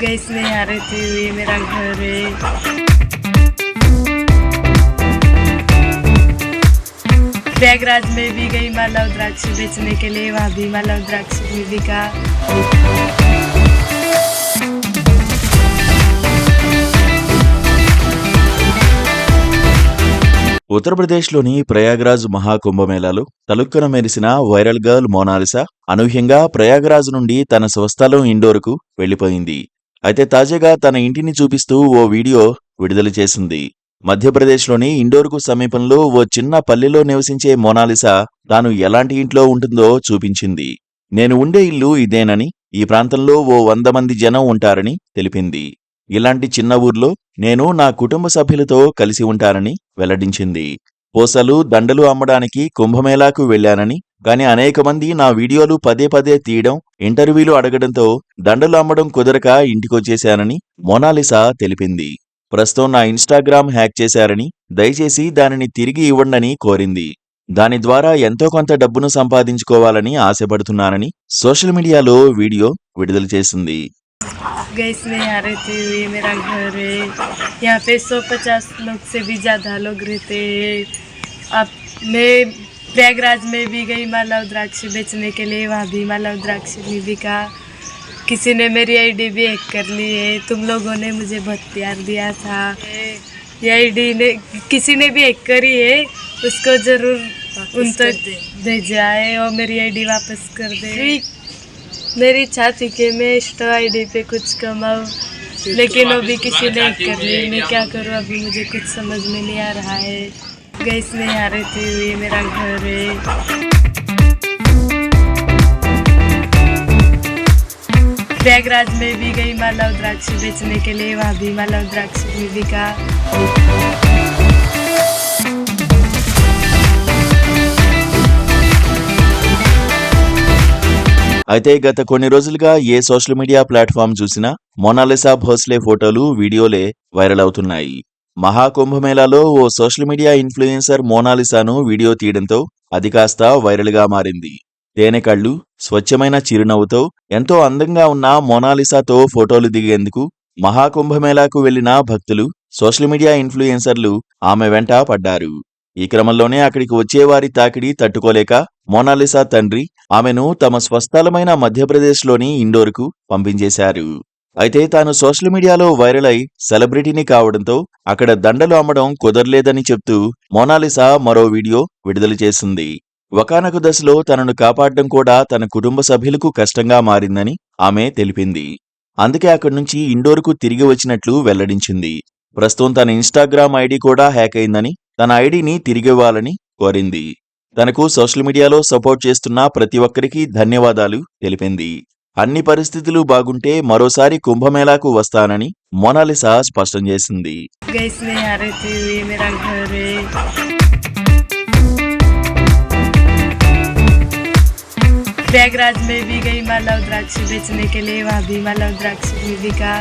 Gas नहीं आ रही थी, ये मेरा घर है। प्रयागराज में भी गई माला रुद्राक्ष बेचने के लिए, वहाँ भी माला रुद्राक्ष भी बिका। ఉత్తరప్రదేశ్లోని ప్రయాగ్రాజ్ మహాకుంభమేళాలో తలుక్కున మెరిసిన వైరల్ గర్ల్ మోనాలిసా అనూహ్యంగా ప్రయాగ్రాజ్ నుండి తన స్వస్థలం ఇండోర్కు వెళ్లిపోయింది. అయితే తాజాగా తన ఇంటిని చూపిస్తూ ఓ వీడియో విడుదల చేసింది. మధ్యప్రదేశ్లోని ఇండోర్కు సమీపంలో ఓ చిన్న పల్లెలో నివసించే మోనాలిసా తాను ఎలాంటి ఇంట్లో ఉంటుందో చూపించింది. నేను ఉండే ఇల్లు ఇదేనని, ఈ ప్రాంతంలో ఓ 100 మంది జనం ఉంటారని తెలిపింది. ఇలాంటి చిన్న ఊర్లో నేను నా కుటుంబ సభ్యులతో కలిసి ఉంటానని వెల్లడించింది. పూసలు, దండలు అమ్మడానికి కుంభమేళాకు వెళ్లానని, కాని అనేక మంది నా వీడియోలు పదే పదే తీయడం, ఇంటర్వ్యూలు అడగడంతో దండలు అమ్మడం కుదరక ఇంటికొచ్చేశానని మోనాలిసా తెలిపింది. ప్రస్తుతం నా ఇన్స్టాగ్రామ్ హ్యాక్ చేశారని, దయచేసి దానిని తిరిగి ఇవ్వండని కోరింది. దాని ద్వారా ఎంతో కొంత డబ్బును సంపాదించుకోవాలని ఆశపడుతున్నానని సోషల్ మీడియాలో వీడియో విడుదల చేసింది. गैस नहीं आ रही थी, ये मेरा घर है। यहाँ पे 150 लोग से भी ज़्यादा लोग रहते हैं। अब मैं प्रयागराज में भी गई माला रुद्राक्ष बेचने के लिए, वहाँ भी माला रुद्राक्ष भी बिका। किसी ने मेरी आईडी भी हैक कर ली है। तुम लोगों ने मुझे बहुत प्यार दिया था। ये आईडी ने किसी ने भी हैक करी है, उसको ज़रूर उन तक भेजाए और मेरी आईडी वापस कर दे। मेरी इच्छा थी कि मैं इंस्टा आईडी पे कुछ कमाऊँ, लेकिन अभी किसी ने हैक कर ली। मैं क्या करूँ, अभी मुझे कुछ समझ में नहीं आ रहा है। गैस नहीं आ रही थी, ये मेरा घर है। प्रयागराज में भी गई माला रुद्राक्ष बेचने के लिए, वहाँ भी माला रुद्राक्ष भी बिका। అయితే గత కొన్ని రోజులుగా ఏ సోషల్ మీడియా ప్లాట్ఫామ్ చూసినా మోనాలిసా భోస్లే ఫోటోలు, వీడియోలే వైరల్ అవుతున్నాయి. మహాకుంభమేళాలో ఓ సోషల్ మీడియా ఇన్ఫ్లుయెన్సర్ మోనాలిసాను వీడియో తీయడంతో అది కాస్త వైరల్గా మారింది. తేనె కళ్ళు, స్వచ్ఛమైన చిరునవ్వుతో ఎంతో అందంగా ఉన్న మోనాలిసాతో ఫోటోలు దిగేందుకు మహాకుంభమేళాకు వెళ్లిన భక్తులు, సోషల్ మీడియా ఇన్ఫ్లుయెన్సర్లు ఆమె వెంట పడ్డారు. ఈ క్రమంలోనే అక్కడికి వచ్చేవారి తాకిడి తట్టుకోలేక మోనాలిసా తండ్రి ఆమెను తమ స్వస్థలమైన మధ్యప్రదేశ్లోని ఇండోర్కు పంపించేశారు. అయితే తాను సోషల్ మీడియాలో వైరల్ అయి సెలబ్రిటీని కావడంతో అక్కడ దండలు అమ్మడం కుదరలేదని చెప్తూ మోనాలిసా మరో వీడియో విడుదల చేసింది. ఒకానొక దశలో తనను కాపాడడం కూడా తన కుటుంబ సభ్యులకు కష్టంగా మారిందని ఆమె తెలిపింది. అందుకే అక్కడి నుంచి ఇండోర్కు తిరిగి వచ్చినట్లు వెల్లడించింది. ప్రస్తుతం తన ఇన్స్టాగ్రామ్ ఐడి కూడా హ్యాక్ అయిందని, తన ఐడిని తిరిగివ్వాలని కోరింది. తనకు సోషల్ మీడియాలో సపోర్ట్ చేస్తున్న ప్రతి ఒక్కరికి ధన్యవాదాలు తెలిపింది. అన్ని పరిస్థితులు బాగుంటే మరోసారి కుంభమేళాకు వస్తానని మోనాలిసా స్పష్టం చేసింది. गैस नहीं आ रही थी, ये मेरा घर है। प्रयागराज में भी गई माला रुद्राक्ष बेचने के लिए, वहाँ भी माला रुद्राक्ष भी बिका।